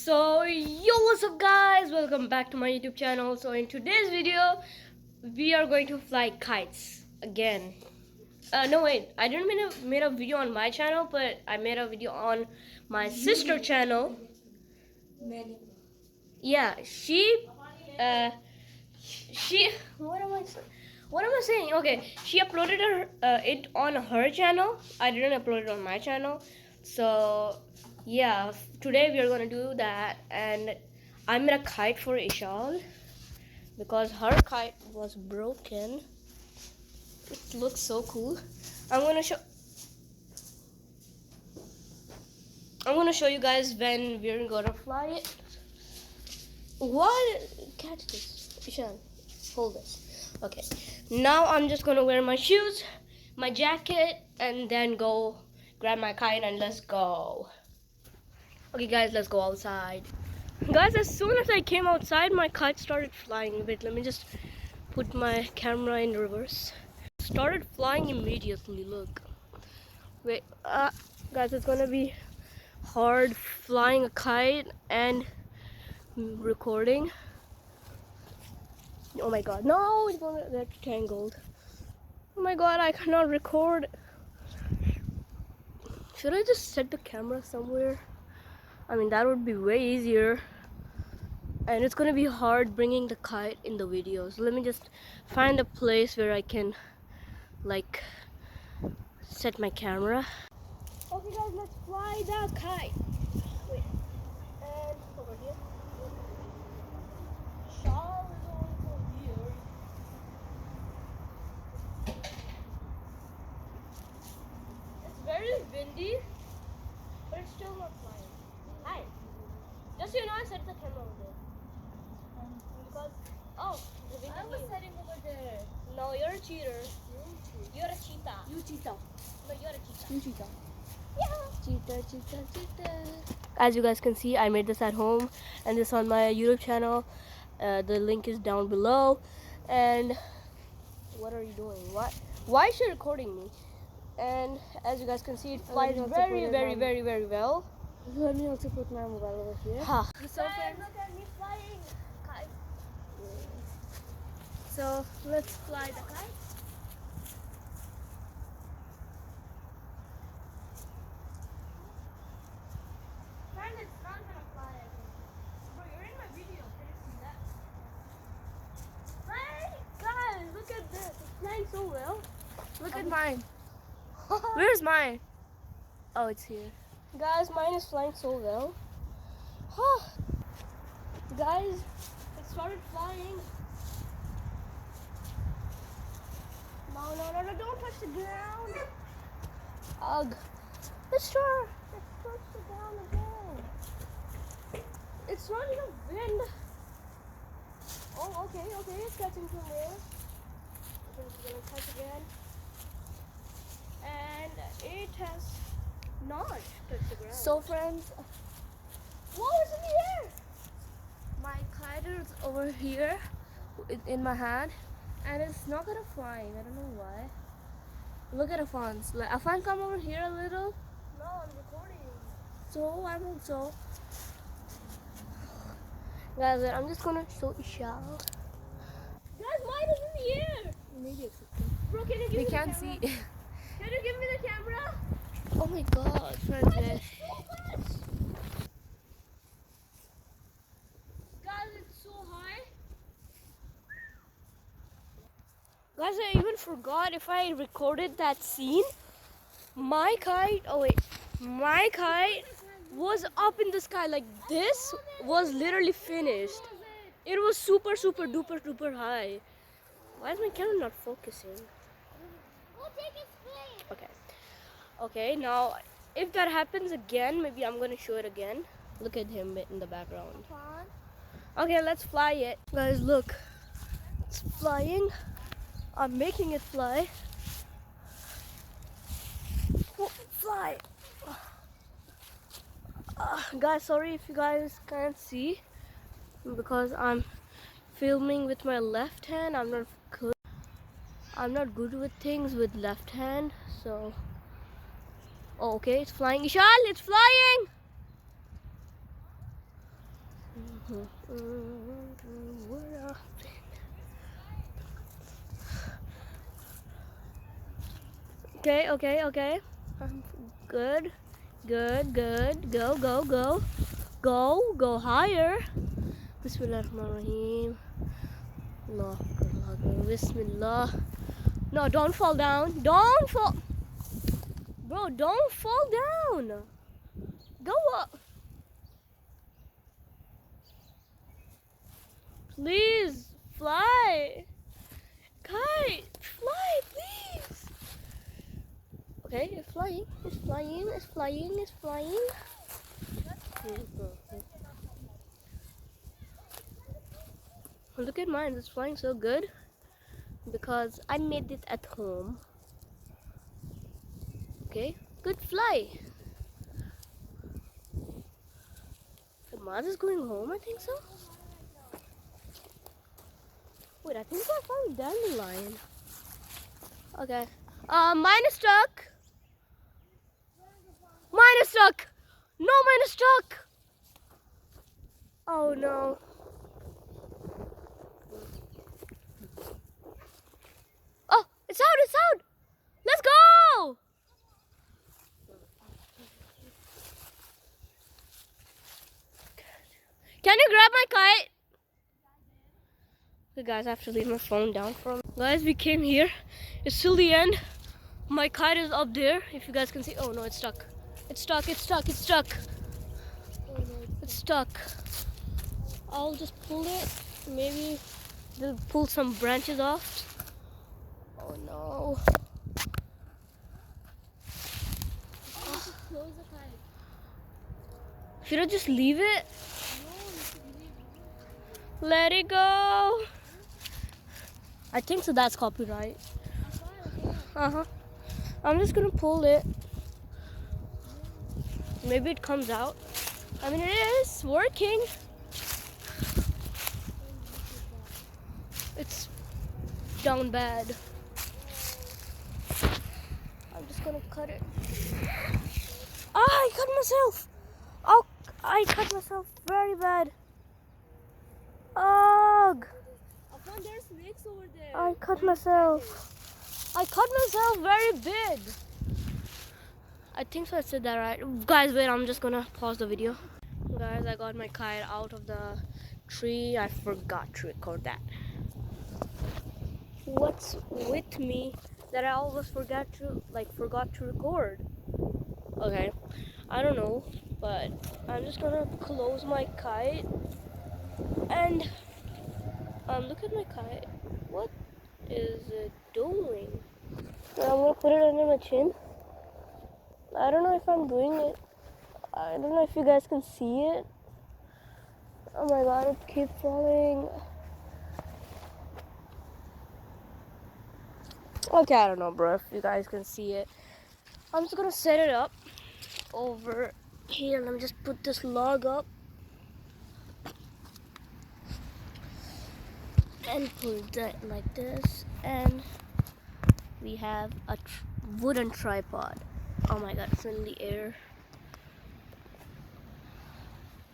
So yo, what's up guys, welcome back to my YouTube channel. So in today's video we are going to fly kites again. No wait, I didn't made a video on my channel, but I made a video on my sister channel. Yeah, she what am I saying? Okay, she uploaded it on her channel. I didn't upload it on my channel. So yeah, today we are gonna do that, and I made a kite for Ishal because her kite was broken. It looks so cool. I'm gonna show you guys when we're gonna fly it. What? Catch this, Ishal. Hold this. Okay, now I'm just gonna wear my shoes, my jacket, and then go grab my kite and let's go. Okay guys, let's go outside. Guys, as soon as I came outside, my kite started flying. Wait, let me just put my camera in reverse. Started flying immediately, look. Wait, guys, it's gonna be hard flying a kite and recording. Oh my god, no, it's gonna get tangled. Oh my god, I cannot record. Should I just set the camera somewhere? I mean, that would be way easier. And it's gonna be hard bringing the kite in the video. So let me just find a place where I can like set my camera. Okay guys, let's fly the kite. Wait, and over here. Shawl is over here. It's very windy, but it's still not flying. Hi. Just so you know, I set the camera over there. Because, the wind I was setting over there. No, you're a cheater. You're a cheetah. You cheetah. No, you're a cheetah. You cheetah. Yeah. Cheetah. As you guys can see, I made this at home, and this on my YouTube channel. The link is down below. And what are you doing? Why is she recording me? And as you guys can see, it flies very well. Let me also put my mobile over here. Ha. So friends, Look at me flying kite. so let's fly the kite. Friend, it's not gonna fly again. Bro, you're in my video. Can you see that? Hey, guys, look at this. It's flying so well. Look at mine. Where's mine? Oh, it's here. Guys, mine is flying so well. Guys, it started flying. No, don't touch the ground. Ugh. Let's touch the ground again. It's not enough wind. Oh, okay, it's catching from there. I'm just gonna touch again. And it has not touched the ground. So friends, whoa, it's in the air. my kite is over here in my hand, and it's not gonna fly. I don't know why. Look at Afans. Like, Afan, come over here a little. No, I'm recording. So I'm also. Guys, I'm just gonna show Ishal. Guys, mine is in the air. Maybe it's. Bro, can you give We me the can't camera? see. Can you give me the camera? Oh my god, friends. Guys, it's so much. Guys, it's so high. Guys, I even forgot if I recorded that scene. My kite was up in the sky. Like, this was literally finished. It was super duper high. Why is my camera not focusing? Okay, now if that happens again, maybe I'm gonna show it again. Look at him in the background. Okay, let's fly it. Guys, look. It's flying. I'm making it fly. Oh, fly. Guys, sorry if you guys can't see, because I'm filming with my left hand. I'm not good with things with left hand, so. Oh, okay, it's flying. Ishal, it's flying. Okay, okay, okay. Good, good, good. Go, go, go. Go, go higher. Bismillahirrahmanirrahim. Allah, Allah, Bismillah. No, don't fall down. Don't fall. Bro, don't fall down. Go up. Please, fly. Kite, fly, please. Okay, it's flying, it's flying, it's flying, it's flying. Look at mine, it's flying so good because I made it at home. Okay, good fly. The Mars is going home, I think so. Wait, I think I found dandelion. Okay. Mine is stuck. Mine is stuck. No, mine is stuck. Oh no. Oh, it's out, it's out. Let's go. Can you grab my kite? Okay guys, I have to leave my phone down for a minute. Guys, we came here. It's till the end. My kite is up there. If you guys can see. Oh no, it's stuck. It's stuck, it's stuck, it's stuck. It's stuck. I'll just pull it. Maybe they'll pull some branches off. Oh no. Close the kite. Should I just leave it? No, you should leave it. Let it go. I think so, that's copyright. Uh-huh. I'm just gonna pull it. Maybe it comes out. I mean, it is working. It's down bad. I'm just gonna cut it. Ah, I cut myself. Oh, I cut myself very bad. Ugh. Afan, there are snakes over there. I cut myself. I cut myself very big. I think so, I said that right. Guys, wait, I'm just gonna pause the video. Guys, I got my kite out of the tree. I forgot to record that. What's with me that I always forgot to record? Okay, I don't know, but I'm just gonna close my kite and look at my kite. What is it doing? I'm gonna put it under my chin. I don't know if I'm doing it. I don't know if you guys can see it. Oh my god, it keeps falling. Okay, I don't know, bro, if you guys can see it. I'm just gonna set it up over here. Let me just put this log up and put that like this, and we have a wooden tripod. Oh my god, it's in the air.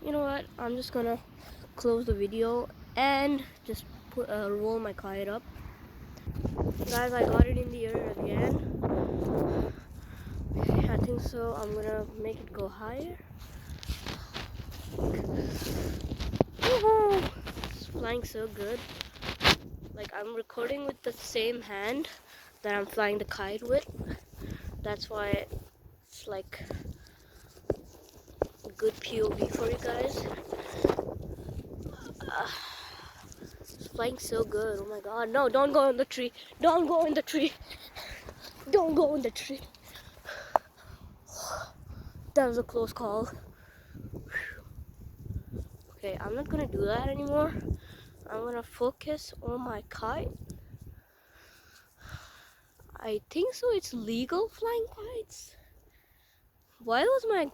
You know what? I'm just gonna close the video and just roll my kite up. Guys, I got it in the air again. I think so. I'm gonna make it go higher. Woohoo! It's flying so good. Like, I'm recording with the same hand that I'm flying the kite with. That's why it's like a good POV for you guys. It's flying so good. Oh my god. No, don't go in the tree. Don't go in the tree. Don't go in the tree. That was a close call. Okay, I'm not gonna do that anymore. I'm gonna focus on my kite. I think so, it's legal flying kites. Why was my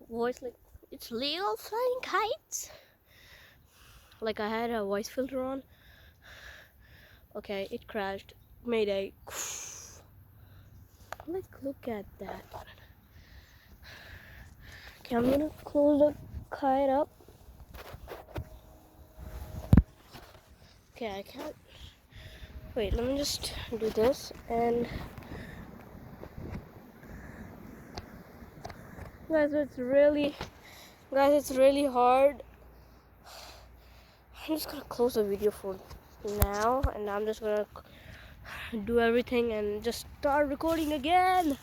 voice like, it's legal flying kites? Like I had a voice filter on. Okay, it crashed. Mayday. Like, look at that. Okay, I'm gonna close the kite up. Okay, I can't. Wait, let me just do this. And guys, it's really hard. I'm just gonna close the video for now, and I'm just gonna do everything and just start recording again.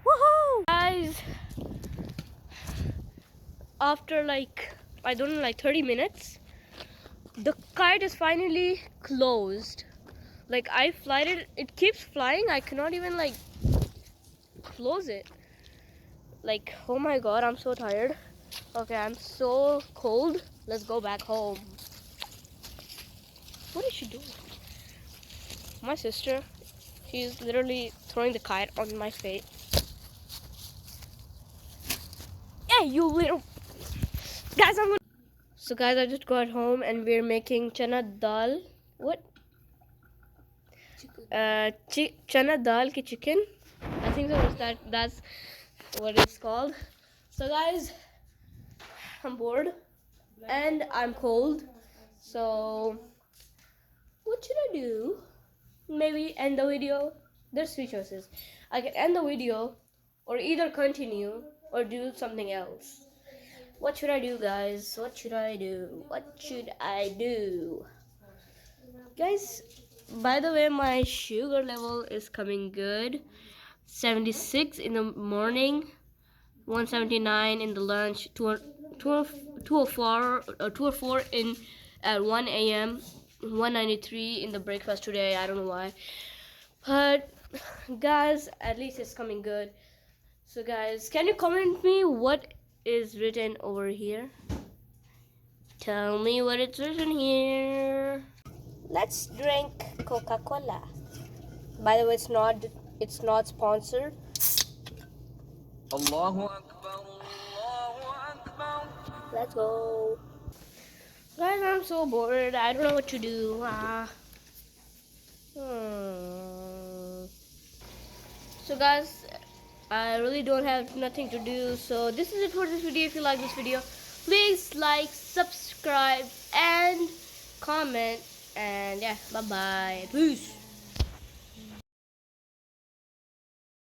Woohoo! Guys, after like, I don't know, like 30 minutes, the kite is finally closed. Like, I flied it, it keeps flying. I cannot even like close it. Like, oh my god, I'm so tired. Okay, I'm so cold. Let's go back home. What is she doing? My sister, she's literally throwing the kite on my face. Hey, you little guys! So guys, I just got home and we're making chana dal. What? Chana dal ki chicken. I think so. That's what it's called. So guys, I'm bored and I'm cold. So what should I do? Maybe end the video. There's three choices. I can end the video, or either continue, or do something else. What should I do, guys? What should I do? What should I do? Guys, by the way, my sugar level is coming good. 76 in the morning, 179 in the lunch, 204 in at 1 a.m., 193 in the breakfast today. I don't know why. But guys, at least it's coming good. So guys, can you comment me what is written over here? Tell me what it's written here. Let's drink Coca-Cola. By the way, it's not sponsored. Allahu Akbar, Allahu Akbar. Let's go. Guys, I'm so bored. I don't know what to do. So guys, I really don't have nothing to do. So this is it for this video. If you like this video, please like, subscribe, and comment. And yeah, bye bye. Peace.